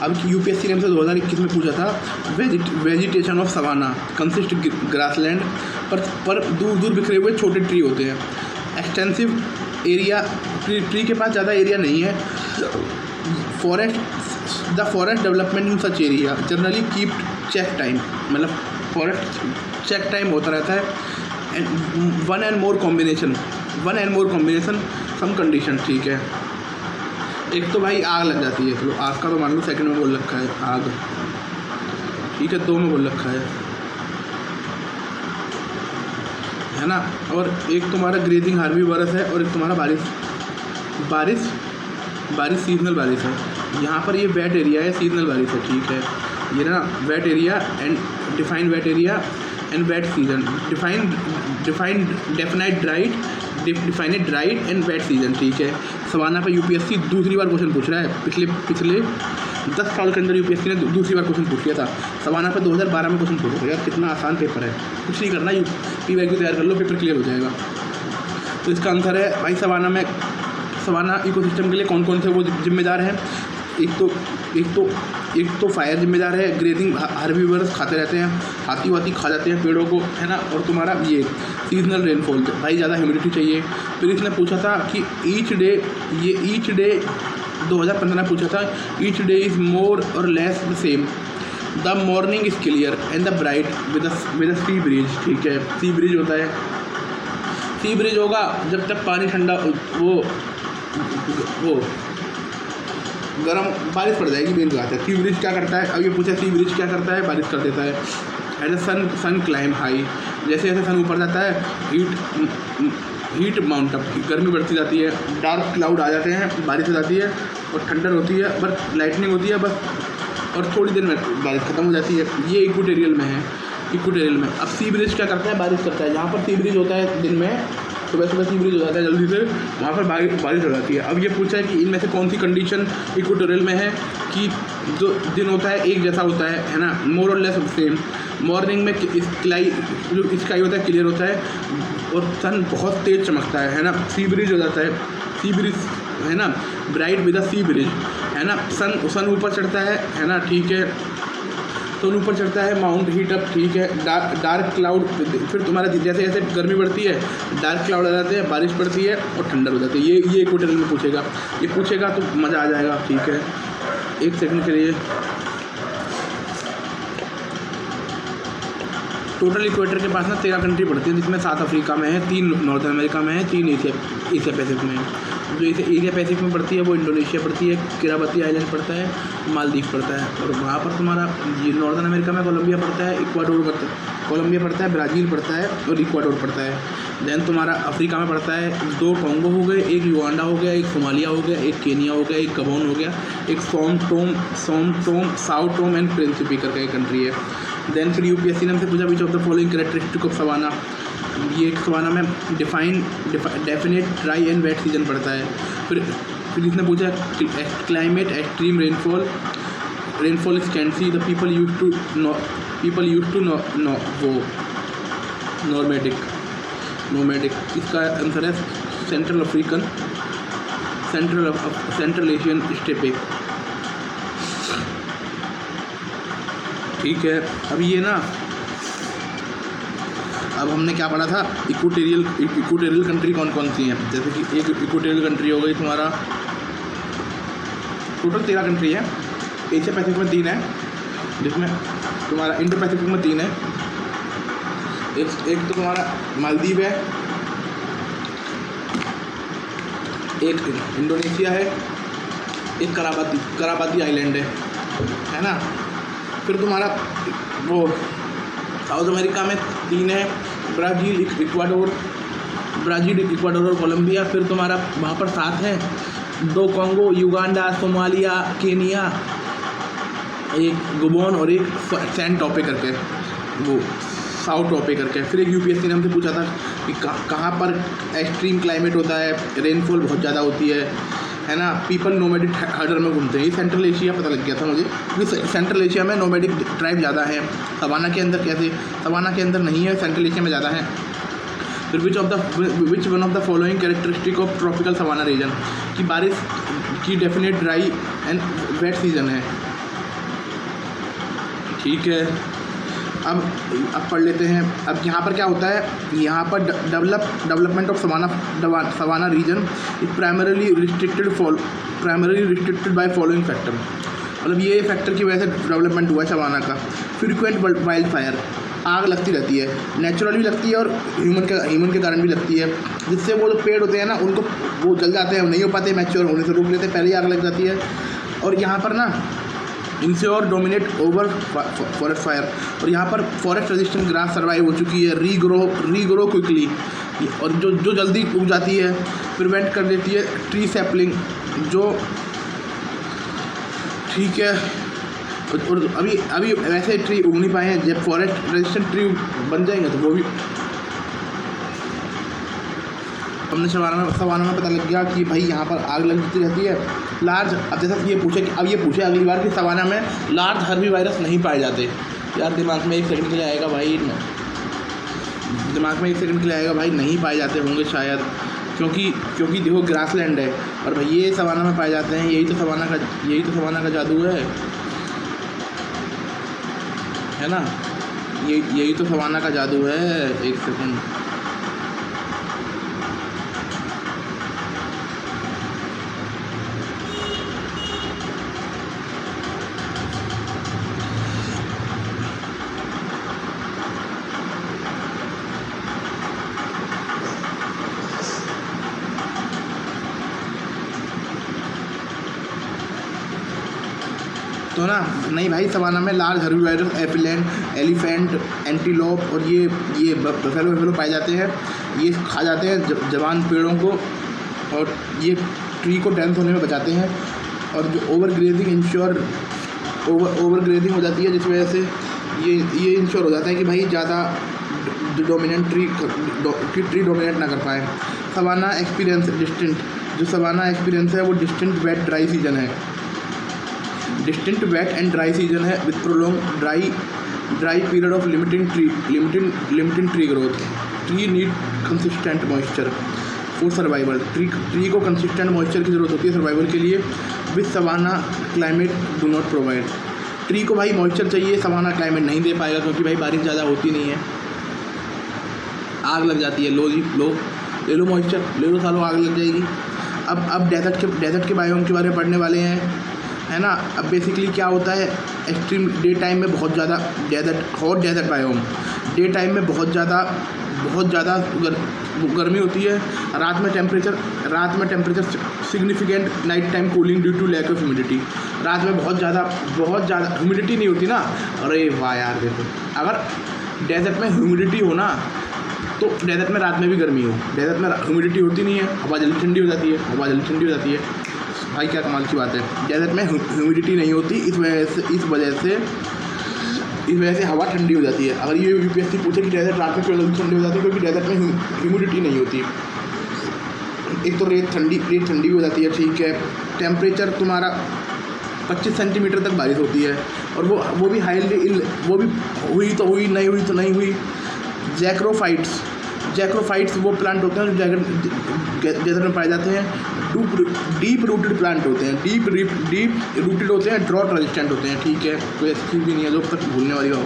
अब यूपीएससी ने हमसे 2021 में पूछा था, vegetation of savanna consist grassland पर दूर दूर बिखरे हुए छोटे ट्री होते हैं। एक्सटेंसिव एरिया, ट्री के पास ज़्यादा एरिया नहीं है। The forest development in such area generally keep check time, मतलब फॉरेस्ट चेक टाइम होता रहता है। And one and more combination some condition, ठीक है। एक तो भाई आग लग जाती है, तो आग का तो मान लो सेकंड में बोल रखा है आग, ठीक है, 2 में बोल रखा है ना। और एक तुम्हारा ग्रेजिंग हार्बीवरस है, और एक तुम्हारा बारिश सीजनल बारिश है। यहाँ पर ये वेट एरिया है, सीजनल बारिश है, ठीक है। ये ना wet area and defined wet area and wet season, defined dried and wet season, ठीक है। सवाना पे यूपीएससी दूसरी बार क्वेश्चन पूछ रहा है। पिछले 10 साल के अंदर यूपीएससी ने दूसरी बार क्वेश्चन पूछ लिया था। सवाना पे 2012 में क्वेश्चन पूछा था। यार कितना आसान पेपर है, कुछ नहीं करना, पीवाईक्यू तैयार कर लो, पेपर क्लियर हो जाएगा। तो इसका आंसर है भाई, सवाना इकोसिस्टम के लिए कौन कौन से वो जिम्मेदार हैं। एक तो फायर जिम्मेदार है, ग्रेजिंग हार्बीवर्स खाते रहते हैं, हाथी वाती खा जाते हैं पेड़ों को, है ना। और तुम्हारा ये सीजनल रेनफॉल, भाई ज़्यादा ह्यूमिडिटी चाहिए। फिर इसने पूछा था कि ईच डे 2015 में पूछा था, ईच डे इज़ मोर और less the same, the morning is clear and the bright with sea breeze, ठीक है। सी ब्रिज होता है, सी ब्रिज होगा जब तक पानी ठंडा, वो गर्म, बारिश पड़ जाएगी, मेन बात है। सी ब्रिज क्या करता है, अब ये पूछा सी ब्रिज क्या करता है, बारिश कर देता है। As a sun climb high, जैसे जैसे सन ऊपर जाता है, हीट माउंट अप, गर्मी बढ़ती जाती है, डार्क क्लाउड आ जाते हैं, बारिश हो जाती है और ठंडर होती है, बस लाइटनिंग होती है बस, और थोड़ी देर में बारिश खत्म हो जाती है। ये इक्वेटोरियल में है, इक्वेटोरियल में। अब सी ब्रिज क्या करता है, बारिश करता है। जहाँ पर सी ब्रिज होता है दिन में, सुबह सी ब्रिज हो जाता है जल्दी से, वहाँ पर बारिश हो जाती है। अब ये पूछा है कि इनमें से कौन सी कंडीशन इक्वेटोरियल में है, कि जो दिन होता है एक जैसा होता है ना, मोर और लेस सेम। मॉर्निंग में स्काई होता है, क्लियर होता है, और सन बहुत तेज़ चमकता है ना। सी ब्रिज हो जाता है, सी ब्रिज है ना, bright with a sea breeze, है ना। सन ऊपर चढ़ता है ना, ठीक है, तो ऊपर चढ़ता है, माउंट हीट अप, ठीक है। डार्क क्लाउड, फिर तुम्हारा जैसे जैसे गर्मी बढ़ती है, डार्क क्लाउड आ जाते हैं, बारिश पड़ती है और ठंडर हो जाती है। ये इक्वेटोरियल में पूछेगा, ये पूछेगा तो मज़ा आ जाएगा, ठीक है। एक सेकंड के लिए, टोटल इक्वेटर के पास ना 13 कंट्री पड़ती है, जिसमें 7 अफ्रीका में है, 3 नॉर्थ अमेरिका में है, 3 एशिया पैसिफिक में है। जो एशिया पैसिफिक में पड़ती है वो इंडोनेशिया पड़ती है, किराबती आइलैंड पड़ता है, मालदीव पड़ता है। और वहाँ पर तुम्हारा ये नॉर्दर्न अमेरिका में कोलंबिया पड़ता है, इक्वाडोर पड़ता है, कोलंबिया पड़ता है, ब्राज़ील पड़ता है और इक्वाडोर पड़ता है। देन तुम्हारा अफ्रीका में पड़ता है 2 कॉन्गो हो गए, एक युगांडा हो गया, एक सोमालिया हो गया, एक केनिया हो गया, एक गबोन हो गया, एक साओ टोम एंड प्रिंसिपी करके एक कंट्री है। देन फिर यूपीएससी ने हमसे पूछा which of the following characteristic of savanna. ये एक सवाना में definite dry and wet season पड़ता है। फिर इसने पूछा climate, extreme rainfall is can see, the people use to know वो नोमैडिक। इसका आंसर है सेंट्रल एशियन स्टेपे, ठीक है। अब ये ना, अब हमने क्या पढ़ा था, इक्वेटोरियल कंट्री कौन कौन सी हैं। जैसे कि एक इक्वेटोरियल कंट्री हो गई तुम्हारा, टोटल 13 कंट्री है। एशिया पैसिफिक में 3 है, जिसमें तुम्हारा इंडो पैसिफिक में 3 है। एक तो तुम्हारा मालदीव है, एक इंडोनेशिया है, एक कराबाती आइलैंड है ना। फिर तुम्हारा वो साउथ अमेरिका में 3 है, ब्राज़ील, इक्वाडोर और कोलंबिया। फिर तुम्हारा वहाँ पर 7 है, 2 कॉन्गो, युगांडा, सोमालिया, केनिया, एक गबोन और एक सैन टॉपे करके, वो साउथ टॉपे करके। फिर एक यूपीएससी ने हमसे पूछा था कि कहाँ पर एक्सट्रीम क्लाइमेट होता है, रेनफॉल बहुत ज़्यादा होती है ना। पीपल नोमैडिक हर्डर में घूमते हैं। ये सेंट्रल एशिया पता लग गया था मुझे, क्योंकि सेंट्रल एशिया में नोमैडिक ट्राइब ज़्यादा है। सवाना के अंदर कैसे, सवाना के अंदर नहीं है, सेंट्रल एशिया में ज़्यादा है। फिर which one of the following characteristic of tropical savanna region, कि बारिश की definite dry and wet season है, ठीक है। अब पढ़ लेते हैं। अब यहाँ पर क्या होता है, यहाँ पर development of savanna region is primarily restricted by following factor. मतलब ये फैक्टर की वजह से डेवलपमेंट हुआ है सवाना का। फ्रीक्वेंट वाइल्ड फायर, आग लगती रहती है, नेचुरल भी लगती है और ह्यूमन के कारण भी लगती है, जिससे वो जो पेड़ होते हैं ना उनको वो जल जाते हैं, नहीं हो पाते मैच्योर होने से, रोक लेते हैं, पहले ही आग लग जाती है। और यहाँ पर ना ensure dominate over forest fire, और यहाँ पर फॉरेस्ट रेजिस्टेंट ग्रास सर्वाइव हो चुकी है, रीग्रो क्विकली, और जो जल्दी उग जाती है, प्रिवेंट कर देती है ट्री सैपलिंग जो, ठीक है। और अभी वैसे ट्री उग नहीं पाए हैं, जब फॉरेस्ट रेजिस्टेंट ट्री बन जाएंगे तो वो भी हमने सवाना में पता लग गया कि भाई यहाँ पर आग लगती रहती है लार्ज। अब जैसा ये पूछे अगली बार कि सवाना में लार्ज हर्बी वायरस नहीं पाए जाते। यार दिमाग में एक सेकंड के लिए आएगा भाई, नहीं पाए जाते होंगे शायद, क्योंकि देखो ग्रासलैंड है और भाई ये सवाना में पाए जाते हैं। यही तो सवाना का जादू है ना, यही तो सवाना का जादू है। एक सेकंड, तो ना नहीं भाई, सवाना में large Harbi virus elephant, antelope और ये बफेलो पाए जाते हैं। ये खा जाते हैं जवान पेड़ों को और ये ट्री को डेंस होने में बचाते हैं। और जो ओवरग्रेजिंग हो जाती है, जिस वजह से ये इंश्योर हो जाता है कि भाई ज़्यादा डोमिनेंट ट्री डोमिनेट ना कर पाए। सवाना एक्सपीरियंस डिस्टेंट, जो सवाना एक्सपीरियंस है वो डिस्टेंट वेट ड्राई सीजन है, distant wet and dry season है with prolong dry period of limited tree growth. Tree need consistent moisture for survival, tree को consistent moisture की ज़रूरत होती है सर्वाइवल के लिए। With savanna climate do not provide, tree को भाई मॉइस्चर चाहिए, सवाना क्लाइमेट नहीं दे पाएगा क्योंकि भाई बारिश ज़्यादा होती नहीं है, आग लग जाती है। लो ले लो मॉइस्चर, ले लो सालों, आग लग जाएगी। अब डेजर्ट के बायोम के बारे में पढ़ने वाले हैं, है ना। अब बेसिकली क्या होता है, एक्सट्रीम डे टाइम में बहुत ज़्यादा hot desert biome, day time में बहुत ज़्यादा गर्मी होती है। रात में temperature significant, night time cooling due to lack of humidity. रात में बहुत ज़्यादा ह्यूमिडिटी नहीं होती ना। अरे वाह यार, देखो अगर डेजर्ट में ह्यूमिडिटी हो ना तो डेजर्ट में रात में भी गर्मी हो, डेजर्ट में ह्यूमिडिटी होती नहीं है, हवा जल्दी ठंडी हो जाती है। भाई क्या कमाल की बात है, डेजर्ट में ह्यूमिडिटी नहीं होती, इस वजह से हवा ठंडी हो जाती है। अगर ये यूपीएससी पूछे कि डेजर्ट रात में क्यों जल्दी ठंडी हो जाती है, क्योंकि डेजर्ट में ह्यूमिडिटी नहीं होती। एक तो रेत ठंडी हो जाती है, ठीक है। टेम्परेचर तुम्हारा 25 सेंटीमीटर तक बारिश होती है, और वो भी हाईली, वो भी हुई तो हुई, नहीं हुई तो नहीं हुई। जैक्रोफाइट्स वो प्लांट होते हैं जो डेजर्ट में पाए जाते हैं। डीप रूटेड प्लांट होते हैं, डीप रूटेड होते हैं, ड्रॉट रेजिस्टेंट होते हैं, ठीक है। कोई ऐसी चीज़ भी नहीं है जो तक भूलने वाली हो।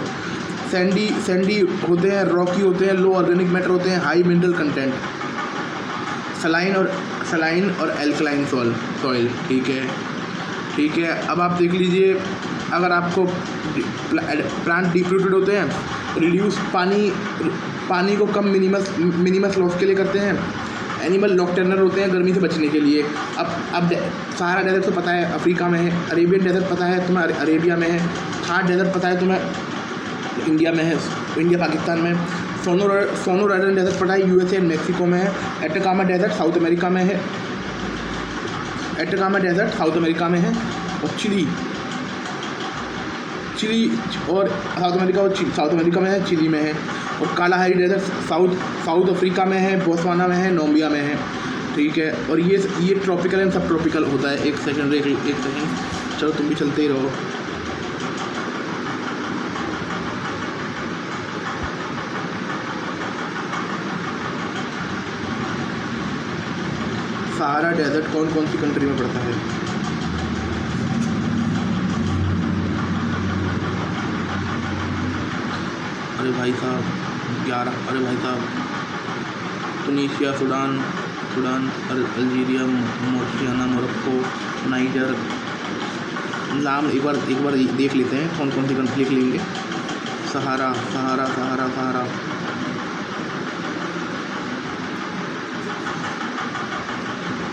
सैंडी होते हैं, रॉकी होते हैं, लो ऑर्गेनिक मैटर होते हैं, हाई मिनरल कंटेंट, सलाइन और एल्कलाइन सॉइल, ठीक है। अब आप देख लीजिए, अगर आपको प्लांट डीप रूटेड होते हैं, रिड्यूस पानी को कम मिनिमस लॉस के लिए करते हैं। एनिमल नॉकटर्नल होते हैं गर्मी से बचने के लिए। अब सहारा डेजर्ट तो पता है अफ्रीका में है, अरेबियन डेजर्ट पता है तुम्हें अरेबिया में है, थार डेजर्ट पता है तुम्हें इंडिया में है, इंडिया पाकिस्तान में। सोनोराडन डेजर्ट पता है यूएसए एंड मैक्सिको में है। एटाकामा डेजर्ट साउथ अमेरिका में है, और चिली और साउथ अमेरिका में है, चिली में है। और कालाहारी डेजर्ट साउथ अफ्रीका में है, बोत्सवाना में है, नामीबिया में है, ठीक है। और ये ट्रॉपिकल एंड सब ट्रॉपिकल होता है। एक सेकंड, चलो तुम भी चलते ही रहो। सहारा डेजर्ट कौन सी कंट्री में पड़ता है? अरे भाई साहब 11, अरे भाई साहब Tunisia, Sudan, Algeria, Mauritania, Morocco, Niger. नाम एक बार देख लेते हैं कौन कौन सी कंट्री लिख लेंगे। सहारा,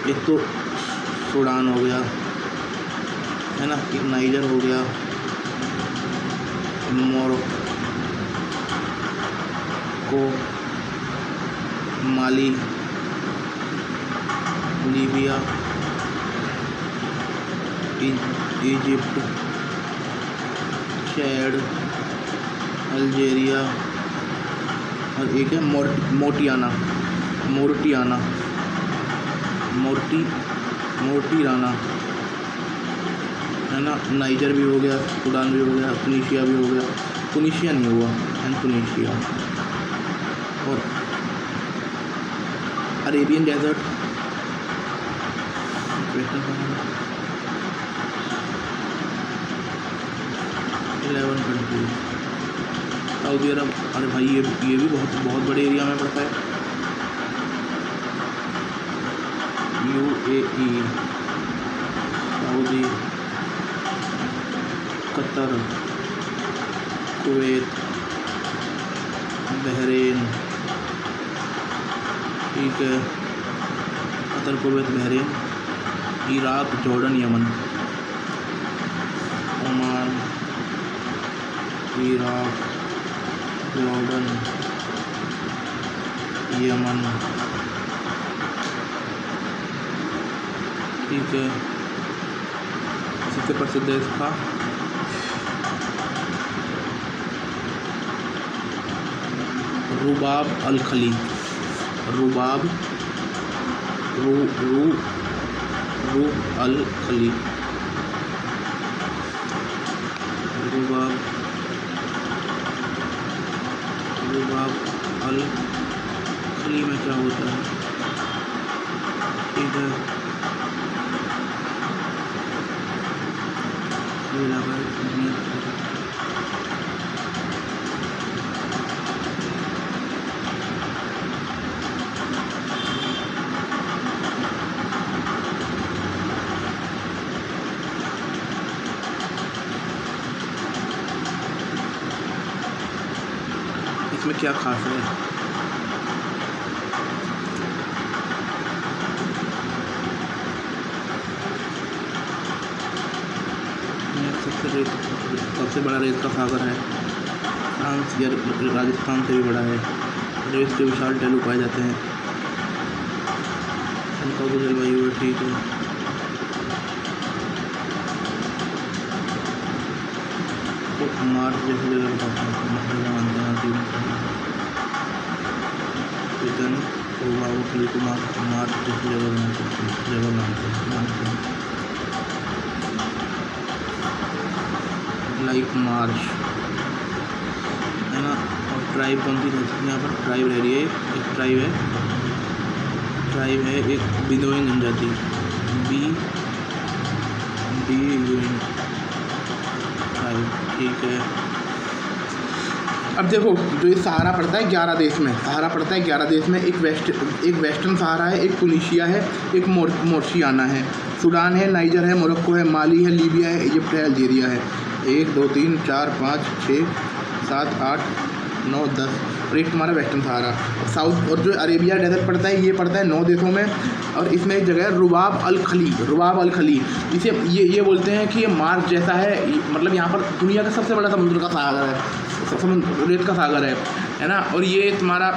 एक तो सूडान हो गया है ना, एक नाइजर हो गया, मोरक्को, माली, लीबिया, इजिप्ट, चैड, अल्जीरिया, और एक है मोर्टियाना है ना। नाइजर भी हो गया, सूडान भी हो गया, तुनीशिया भी हो गया, तुनीशिया नहीं हुआ एंड तुनीशिया, और अरेबियन डेजर्ट, 11 कंट्री। सऊदी अरब, अरे भाई ये भी बहुत बड़े एरिया में पड़ता है। UAE, Saudi, Qatar, Kuwait, Bahrain, ठीक है, Qatar, Kuwait, Bahrain, Iraq, Jordan, Yemen, Oman, Iraq, Jordan, Yemen, ठीक है। सबसे प्रसिद्ध है इसका रुबाब अल खली, रुबाब अल खली, रुबाब अल खली में क्या होता है, ठीक है। ये लगा इसमें क्या खास है। सबसे बड़ा रेत का सागर है फ्रांस या राजस्थान से भी बड़ा है। रेत के विशाल टैलू पाए जाते हैं। इनका भी जलवायु है, ठीक है। तो मार्च जैसे जगह मानते हैं मार्च जैसी जगह मानते हैं लाइक मार्च, है ना। और ट्राइब कौन सी रहती है यहाँ पर? ट्राइब रह रही है, एक ट्राइब है एक बिदोइन जनजाति, BDUN ट्राइब, ठीक है। अब देखो जो ये सहारा पड़ता है 11 देश में, एक वेस्टर्न सहारा है, एक तुनीशिया है, एक मोर्शियाना है, सूडान है, नाइजर है, मोरक्को है, माली है, लीबिया है, इजिप्ट है, अल्जीरिया है। 1 2 3 4 5 6 7 8 9 10 और एक तुम्हारा वेस्टर्न सहारा। साउथ और जो अरेबिया डेजर्ट पड़ता है ये पड़ता है 9 देशों में। और इसमें एक जगह है रुबाब अल खली, इसे ये बोलते हैं कि ये मार्च जैसा है। मतलब यहाँ पर दुनिया का सबसे बड़ा समुद्र का सागर है, रेत का सागर है ना। और ये तुम्हारा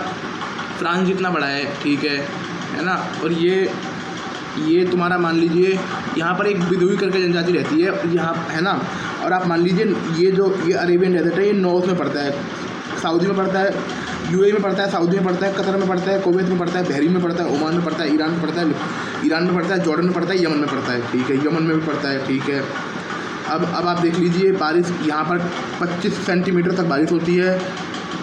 फ्रांस जितना बड़ा है, ठीक है ना। और ये तुम्हारा मान लीजिए यहाँ पर एक बिदुई करके जनजाति रहती है यहाँ, है ना। और आप मान लीजिए ये अरेबियन डेजर्ट है, ये नॉर्थ में पड़ता है, सऊदी में पड़ता है, UAE में पड़ता है, सऊदी में पड़ता है, कतर में पड़ता है, कुवैत में पड़ता है, बहरीन में पड़ता है, ओमान में पड़ता है, ईरान में पड़ता है, जॉर्डन में पड़ता है, यमन में पड़ता है, ठीक है। यमन में भी पड़ता है, ठीक है। अब आप देख लीजिए बारिश यहाँ पर 25 सेंटीमीटर तक बारिश होती है।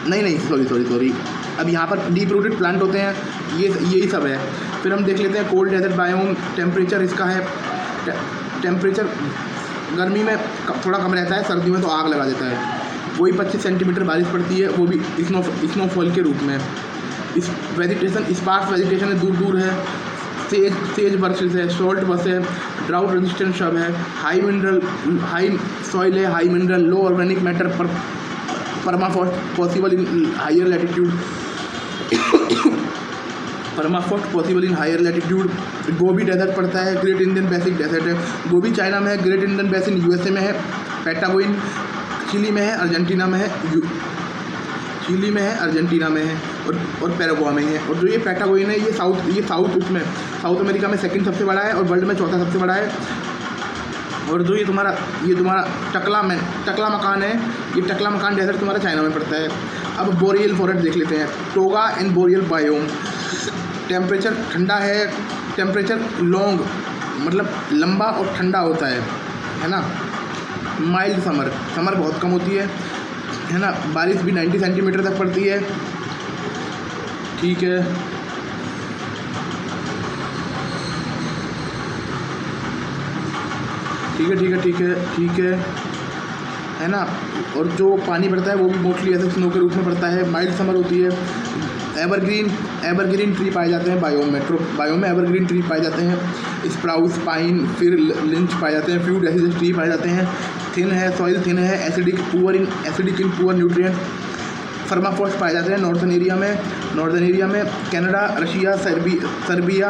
नहीं सॉरी। अब यहाँ पर डीप रूटेड प्लांट होते हैं, यही सब है। फिर हम देख लेते हैं कोल्ड डेजर्ट बायोम। टेम्परेचर इसका है, टेम्परेचर गर्मी में थोड़ा कम रहता है, सर्दी में तो आग लगा देता है। वही 25 सेंटीमीटर बारिश पड़ती है, वो भी स्नोफॉल के रूप में। इस वेजिटेशन स्पार्स वेजिटेशन है, दूर दूर है, सेज बर्सेस है, सॉल्ट बस है, ड्राउट रेजिस्टेंट शब है, हाई सॉइल है, high mineral, low organic matter पर permafrost possible in higher latitude permafrost possible in higher latitude. Gobi desert पड़ता है, ग्रेट इंडियन बेसिन डेजर्ट है। गोबी चाइना में है, ग्रेट इंडियन बेसिन यूएसए में है, पैटागोइन चिली में है, अर्जेंटीना में है, चिली में है, अर्जेंटीना में है और पैराग्वे में है। और जो ये पैटागोइन है ये साउथ अमेरिका में सेकंड सबसे बड़ा है और वर्ल्ड में चौथा सबसे बड़ा है। और जो ये तुम्हारा टकला मकान है, ये टकला मकान डेजर्ट तुम्हारा चाइना में पड़ता है। अब बोरियल फॉरेस्ट देख लेते हैं, toga and boreal biome. Temperature ठंडा है, टेम्परेचर लॉन्ग मतलब लंबा और ठंडा होता है ना। माइल्ड समर बहुत कम होती है ना। बारिश भी 90 सेंटीमीटर तक पड़ती है, ठीक है। ठीक है ना। और जो पानी पड़ता है वो भी मोस्टली ऐसे स्नो के रूप में पड़ता है। माइल्ड समर होती है। एवरग्रीन ट्री पाए जाते हैं बायोम में एवरग्रीन ट्री पाए जाते हैं। स्प्राउस, पाइन, फिर लिंच पाए जाते हैं। फ्यू डेसिडस ट्री पाए जाते हैं। थिन है, सॉइल थिन है, acidic in poor nutrient. Permafrost पाए जाते हैं नॉर्दर्न एरिया में Canada, Russia, Serbia,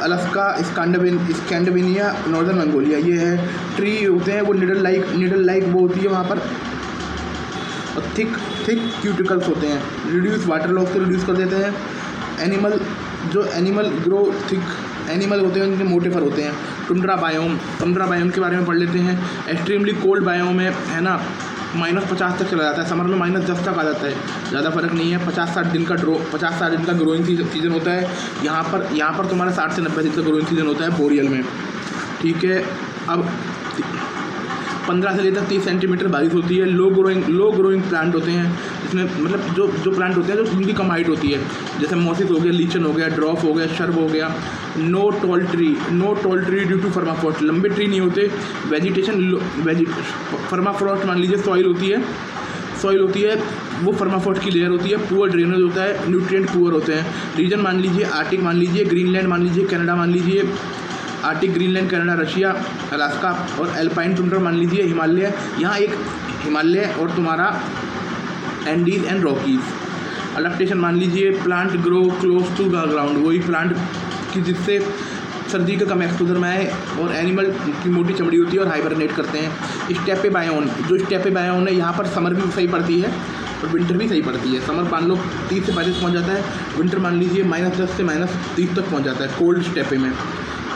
Alaska, Scandinavia, northern Mongolia. ये है ट्री होते हैं वो निडल लाइक वो होती है वहाँ पर। और थिक क्यूटिकल्स होते हैं, रिड्यूस वाटर लॉस से रिड्यूस कर देते हैं। एनिमल ग्रो थिक एनिमल होते हैं उनके मोटे फर होते हैं। टुंड्रा बायोम के बारे में पढ़ लेते हैं। एक्सट्रीमली कोल्ड बायोम है ना, -50 तक चला जाता है। समर में -10 तक आ जाता है, ज़्यादा फर्क नहीं है। 50-60 दिन का ग्रोइंग सीजन होता है यहाँ पर तुम्हारा 60 से 90 दिन का ग्रोइंग सीजन होता है बोरियल में, ठीक है। अब 15 से लेकर 30 सेंटीमीटर बारिश होती है। लो ग्रोइंग प्लांट होते हैं, जिसमें मतलब जो प्लांट होते हैं जो जिनकी कम हाइट होती है, जैसे मोसिस हो गया, लीचन हो गया, ड्रॉफ हो गया, शर्ब हो गया। No tall tree due to permafrost, लंबे ट्री नहीं होते। परमाफ्रॉस्ट मान लीजिए सॉइल होती है वो परमाफ्रॉस्ट की लेयर होती है। पुअर ड्रेनेज होता है, न्यूट्रिएंट पुअर होते हैं। रीजन मान लीजिए आर्टिक मान लीजिए, ग्रीनलैंड मान लीजिए, कनाडा मान लीजिए। Arctic, Greenland, Canada, Russia, Alaska और एल्पाइन टुंड्रा मान लीजिए, हिमालय। यहाँ एक हिमालय और तुम्हारा एंडीज एंड रॉकीज। अडेप्टेशन मान लीजिए plant grow close to the ground, वही प्लांट की जिससे सर्दी का कम एक्सपोजर में आए और एनिमल की मोटी चमड़ी होती है और हाइबरनेट करते हैं। स्टेपे बायोन है, यहाँ पर समर भी सही पड़ती है और विंटर भी सही पड़ती है। समर मान लो 30 से 35 पहुँच जाता है, विंटर मान लीजिए -10 से -30 तक पहुँच जाता है कोल्ड स्टेपे में,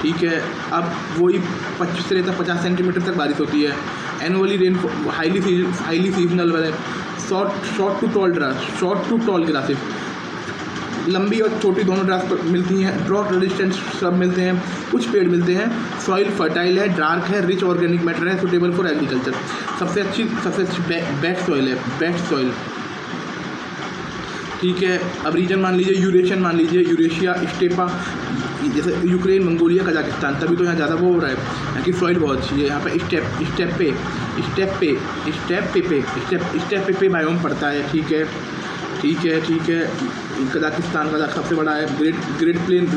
ठीक है। अब वही 25 से लेकर 50 सेंटीमीटर तक बारिश होती है। एनुअली रेन हाईली सीजनल है। शॉर्ट टू टॉल ग्रासेस, लंबी और छोटी दोनों ग्रास मिलती हैं। ड्रॉट रेजिस्टेंट सब मिलते हैं, कुछ पेड़ मिलते हैं। सॉइल फर्टाइल है, डार्क है, रिच ऑर्गेनिक मैटर है, सुटेबल फॉर एग्रीकल्चर। सबसे अच्छी बेस्ट सॉइल, ठीक है। अब रीजन मान लीजिए यूरेशिया, स्टेपा, जैसे यूक्रेन, मंगोलिया, कजाकिस्तान। तभी तो यहाँ ज़्यादा वो हो रहा है, यहाँ की सॉइल बहुत अच्छी है। यहाँ पे स्टेप पे बायोम पड़ता है, ठीक है। कजाकिस्तान सबसे बड़ा है। ग्रेट प्लेन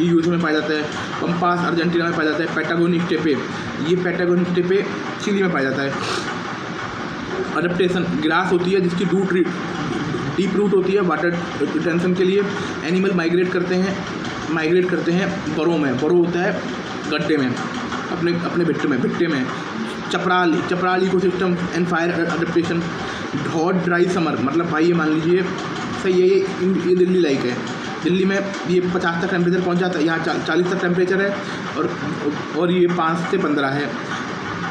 यूएसए में पाया जाता है। पंपास अर्जेंटीना में पाया जाता है। पैटागोनिक स्टेपे चिली में पाया जाता है। अडेप्टेशन, ग्रास होती है जिसकी डीप रूट होती है वाटर रिटेंशन के लिए। एनिमल माइग्रेट करते हैं बरो होता है गड्ढे में, अपने भिट्टे में। Chaparral ecosystem and fire adaptation. Hot dry summer, मतलब भाई ये मान लीजिए सही है, ये दिल्ली लाइक है। दिल्ली में ये 50 तक टेम्परेचर पहुंच जाता है, यहाँ 40 तक टेम्परेचर है और ये 5 से 15 है।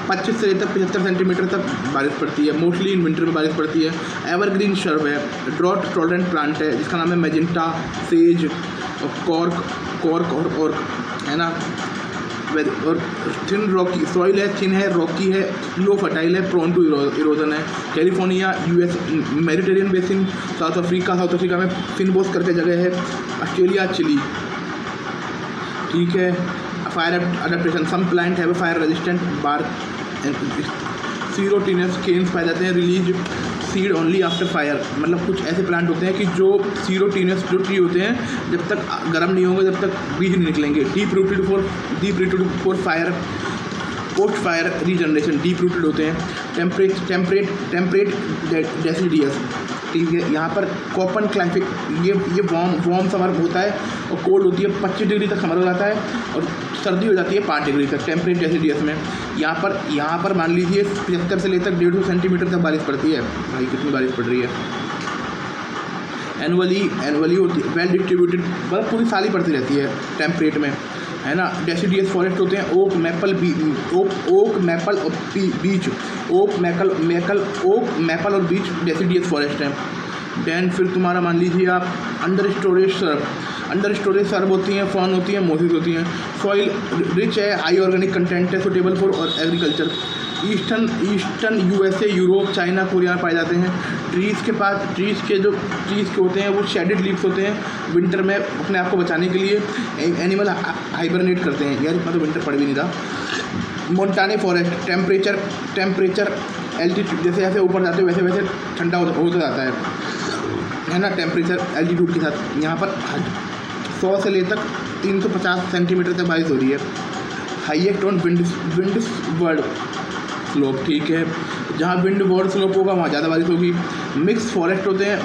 25 से लेकर 75 सेंटीमीटर तक बारिश पड़ती है। मोस्टली इन विंटर में बारिश पड़ती है। एवरग्रीन शर्ब है, ड्रॉट टॉलरेंट प्लांट है जिसका नाम है मैजेंटा, सेज और कॉर्क है ना। और थिन रॉकी सॉइल है, थिन है, रॉकी है, लो फर्टाइल है, प्रोन टू इरोजन है। California, US, Mediterranean basin, South Africa में फिनबोस करके जगह है। ऑस्ट्रेलिया, चिली, ठीक है। Fire adaptation, some plant have fire resistant bark serotinous cones पाए जाते हैं, release seed only after fire. मतलब कुछ ऐसे प्लांट होते हैं कि जो सीरोटिनस जो ट्री होते हैं जब तक गर्म नहीं होंगे जब तक बीज नहीं निकलेंगे। Deep rooted for fire, post fire regeneration, deep rooted होते हैं। टेम्परेट डेसिडियस, ठीक है। यहाँ पर कोपन क्लाइफिक, ये वार्म समर होता है और कोल्ड होती है 25 डिग्री तक समर हो जाता है और सर्दी हो जाती है 5 डिग्री तक टेम्परेट डेसिडियस में। यहाँ पर मान लीजिए 75 से लेकर 150 सेंटीमीटर तक बारिश पड़ती है। भाई कितनी बारिश पड़ रही है। एनुअली होती है, वेल डिस्ट्रीब्यूटेड, मतलब पूरी साल ही पड़ती रहती है टेम्परेट में, है ना। डेसिडियस फॉरेस्ट होते हैं, ओक मैपल और बीच, ओक मैपल और बीच डेसिडियस फॉरेस्ट है। दैन फिर तुम्हारा मान लीजिए आप अंडर स्टोरेज सर्व होती हैं, फॉर्न होती हैं, मोसेस होती हैं। सॉइल रिच है, हाई ऑर्गेनिक कंटेंट है, suitable for agriculture. Eastern USA, Europe, China, Korea में पाए जाते हैं। ट्रीज़ के होते हैं वो शेडेड लीव्स होते हैं। विंटर में अपने आप को बचाने के लिए एनिमल हाइबरनेट करते हैं। यार इतना तो विंटर पड़ भी नहीं था। मोंटाने फॉरेस्ट, टेम्परेचर एल्टीट्यूड, जैसे जैसे ऊपर जाते हैं वैसे ठंडा होता जाता है ना, टेम्परेचर एल्टीट्यूड के साथ। यहाँ पर 100 से लेकर 350 सेंटीमीटर तक बारिश हो रही है। Highest on wind word slope, ठीक है। जहाँ विंड वर्ड स्लोप होगा वहाँ ज़्यादा बारिश होगी। मिक्स फॉरेस्ट होते हैं,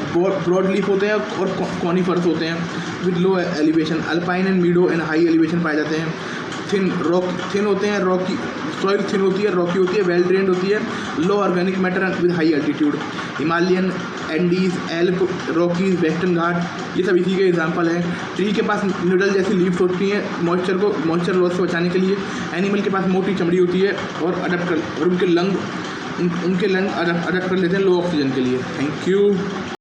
ब्रॉड लीफ होते हैं और कॉनिफर्स होते हैं with low elevation. Alpine and मीडो and high elevation पाए जाते हैं। थिन होते हैं, रॉकी सॉइल थिन होती है, रॉकी होती है, वेल ड्रेन्ड होती है, low organic matter with high altitude. Himalayan, Andes, Alp, Rockies, western Ghat, ये सब इसी के एग्जांपल हैं। ट्री के पास निडल जैसी लीव्स होती हैं मॉइस्चर लॉस से बचाने के लिए। एनिमल के पास मोटी चमड़ी होती है और उनके लंग अडेप्ट कर लेते हैं लो ऑक्सीजन के लिए। Thank you.